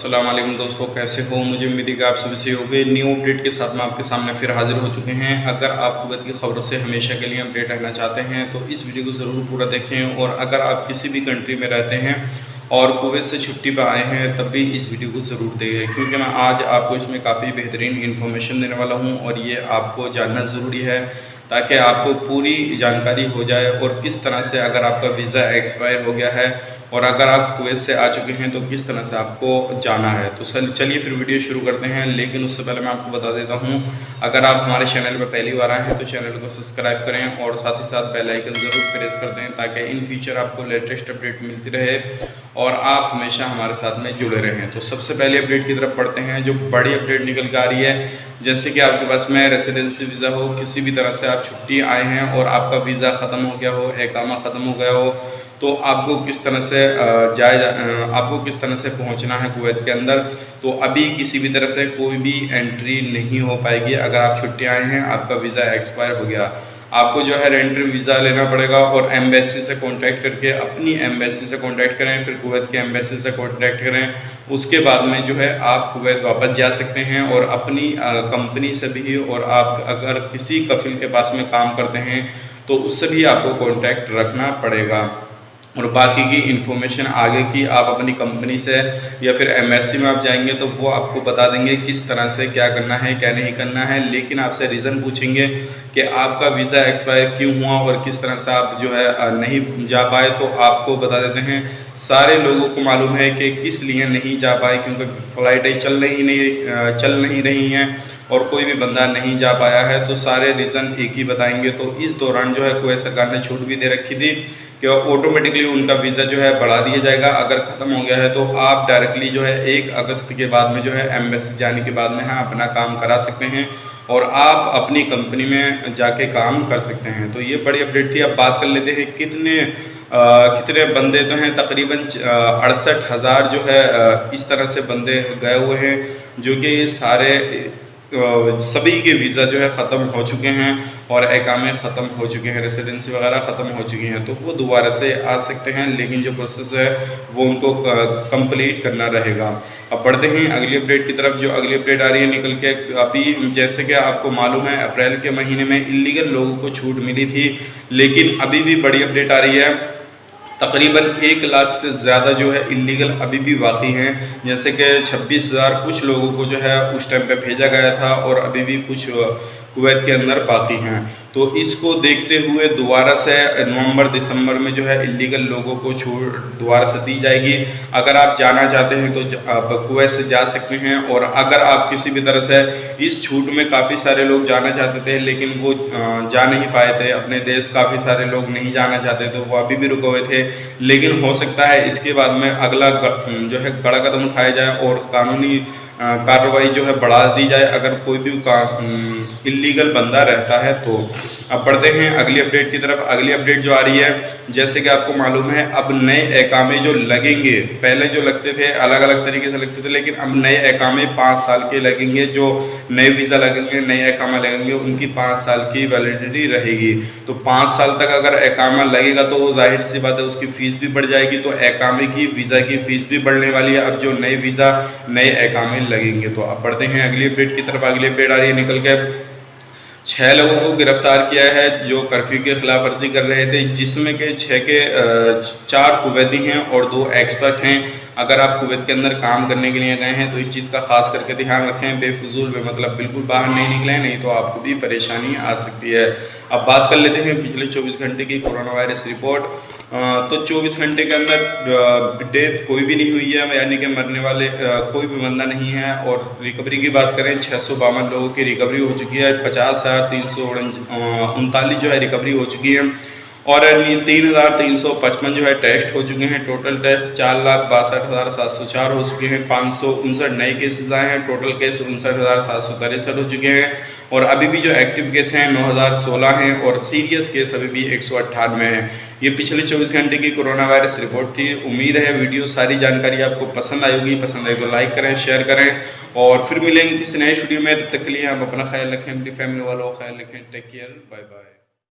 अस्सलाम वालेकुम दोस्तों, कैसे हो? मुझे उम्मीद है कि आप सभी सही होंगे। न्यू अपडेट के साथ मैं आपके सामने फिर हाजिर हो चुके हैं। अगर आप कुवैत की खबरों से हमेशा के लिए अपडेट रहना चाहते हैं तो इस वीडियो को ज़रूर पूरा देखें। और अगर आप किसी भी कंट्री में रहते हैं और कुवैत से छुट्टी पर आए हैं तब भी इस वीडियो को ज़रूर देखें, क्योंकि मैं आज आपको इसमें काफ़ी बेहतरीन इन्फॉर्मेशन देने वाला हूँ और ये आपको जानना ज़रूरी है ताकि आपको पूरी जानकारी हो जाए। और किस तरह से अगर आपका वीज़ा एक्सपायर हो गया है और अगर आप कुवैत से आ चुके हैं तो किस तरह से आपको जाना है। तो चलिए फिर वीडियो शुरू करते हैं। लेकिन उससे पहले मैं आपको बता देता हूं, अगर आप हमारे चैनल पर पहली बार आए हैं तो चैनल को सब्सक्राइब करें और साथ ही साथ बेल आइकन ज़रूर प्रेस कर दें ताकि इन फ्यूचर आपको लेटेस्ट अपडेट मिलती रहे और आप हमेशा हमारे साथ में जुड़े रहें। तो सबसे पहले अपडेट की तरफ पढ़ते हैं, जो बड़ी अपडेट निकल के आ रही है। जैसे कि आपके पास में रेसिडेंसी वीज़ा हो, किसी भी तरह से आप छुट्टी आए हैं और आपका वीज़ा ख़त्म हो गया हो, इकामा ख़त्म हो गया हो, तो आपको किस तरह से आपको किस तरह से पहुंचना है कुवैत के अंदर। तो अभी किसी भी तरह से कोई भी एंट्री नहीं हो पाएगी। अगर आप छुट्टी आए हैं, आपका वीज़ा एक्सपायर हो गया, आपको जो है रेंटल वीज़ा लेना पड़ेगा और एम्बेसी से कांटेक्ट करके, अपनी एम्बेसी से कांटेक्ट करें, फिर कुवैत के एम्बेसी से कांटेक्ट करें। उसके बाद में जो है आप कुवैत वापस जा सकते हैं और अपनी कंपनी से भी, और आप अगर किसी कफिल के पास में काम करते हैं तो उससे भी आपको कांटेक्ट रखना पड़ेगा। और बाकी की इन्फॉर्मेशन आगे की आप अपनी कंपनी से या फिर एमएससी में आप जाएंगे तो वो आपको बता देंगे किस तरह से क्या करना है क्या नहीं करना है। लेकिन आपसे रीज़न पूछेंगे कि आपका वीज़ा एक्सपायर क्यों हुआ और किस तरह से आप जो है नहीं जा पाए। तो आपको बता देते हैं, सारे लोगों को मालूम है कि किस लिए नहीं जा पाए, क्योंकि फ़्लाइटें चल नहीं रही हैं और कोई भी बंदा नहीं जा पाया है। तो सारे रीज़न एक ही बताएंगे। तो इस दौरान जो है कुवैत सरकार ने छूट भी दे रखी थी कि ऑटोमेटिकली उनका वीज़ा जो है बढ़ा दिया जाएगा। अगर ख़त्म हो गया है तो आप डायरेक्टली जो है 1 अगस्त के बाद में जो है एम्बेसी जाने के बाद में हाँ अपना काम करा सकते हैं और आप अपनी कंपनी में जाके काम कर सकते हैं। तो ये बड़ी अपडेट थी। अब बात कर लेते हैं कितने बंदे तो हैं। तकरीबन 68,000 जो है इस तरह से बंदे गए हुए हैं, जो कि ये सारे सभी के वीज़ा जो है ख़त्म हो चुके हैं और इकामे ख़त्म हो चुके हैं, रेसिडेंसी वगैरह ख़त्म हो चुकी हैं। तो वो दोबारा से आ सकते हैं, लेकिन जो प्रोसेस है वो उनको कंप्लीट करना रहेगा। अब बढ़ते हैं अगली अपडेट की तरफ। जो अगली अपडेट आ रही है निकल के अभी, जैसे कि आपको मालूम है अप्रैल के महीने में इलीगल लोगों को छूट मिली थी, लेकिन अभी भी बड़ी अपडेट आ रही है। तकरीबन 1 लाख से ज़्यादा जो है इलीगल अभी भी बाकी हैं। जैसे कि 26,000 कुछ लोगों को जो है उस टाइम पे भेजा गया था और अभी भी कुछ कुवैत के अंदर बाकी हैं। तो इसको देखते हुए दोबारा से नवंबर दिसंबर में जो है इलीगल लोगों को छूट दोबारा से दी जाएगी। अगर आप जाना चाहते हैं तो आप कुवैत से जा सकते हैं। और अगर आप किसी भी तरह से इस छूट में, काफ़ी सारे लोग जाना चाहते थे लेकिन वो जा नहीं पाए थे अपने देश, काफ़ी सारे लोग नहीं जाना चाहते तो वो अभी भी रुके हुए थे। लेकिन हो सकता है इसके बाद में अगला जो है बड़ा कदम उठाया जाए और कानूनी कार्रवाई जो है बढ़ा दी जाए अगर कोई भी इलीगल बंदा रहता है तो। अब बढ़ते हैं अगली अपडेट की तरफ। अगली अपडेट जो आ रही है, जैसे कि आपको मालूम है अब नए इकामे जो लगेंगे, पहले जो लगते थे अलग अलग तरीके से लगते थे, लेकिन अब नए इकामे 5 साल के लगेंगे। जो नए वीज़ा लगेंगे, नए इकामा लगेंगे, उनकी 5 साल की वैलिडिटी रहेगी। तो 5 साल तक अगर इकामा लगेगा तो जाहिर सी बात है उसकी फ़ीस भी बढ़ जाएगी। तो इकामे की, वीज़ा की फ़ीस भी बढ़ने वाली है अब जो नए वीज़ा नए इकामे लगेंगे। तो अब बढ़ते हैं अगली अपडेट की तरफ। अगली अपडेट आ रही है निकल के 6 लोगों को गिरफ्तार किया है जो कर्फ्यू की खिलाफ वर्जी कर रहे थे, जिसमें के 4 कुवैती हैं और 2 एक्सपर्ट हैं। अगर आप कुवैत के अंदर काम करने के लिए गए हैं तो इस चीज़ का खास करके ध्यान रखें, बेफजूल बेमतलब बिल्कुल बाहर नहीं निकलें, नहीं तो आपको भी परेशानी आ सकती है। अब बात कर लेते हैं पिछले 24 घंटे की कोरोना वायरस रिपोर्ट। तो 24 घंटे के अंदर डेथ कोई भी नहीं हुई है, यानी कि मरने वाले कोई भी बंदा नहीं है। और रिकवरी की बात करें 652 लोगों की रिकवरी हो चुकी है, 50,339 जो है रिकवरी हो चुकी है और 3,355 जो है टेस्ट हो चुके हैं। टोटल टेस्ट 4,62,704 हो चुके हैं। 559 नए केसेस आए हैं। टोटल केस 59,763 हो चुके हैं और अभी भी जो एक्टिव केस हैं 9,016 हैं और सीरियस केस अभी भी 198 हैं। ये पिछले 24 घंटे की कोरोना वायरस रिपोर्ट थी। उम्मीद है वीडियो सारी जानकारी आपको पसंद आई होगी। पसंद आई तो लाइक करें, शेयर करें और फिर मिलेंगे किसी नए वीडियो में। तब तक के लिए आप अपना ख्याल रखें, अपनी फैमिली वालों का ख्याल रखें। Take care, bye bye.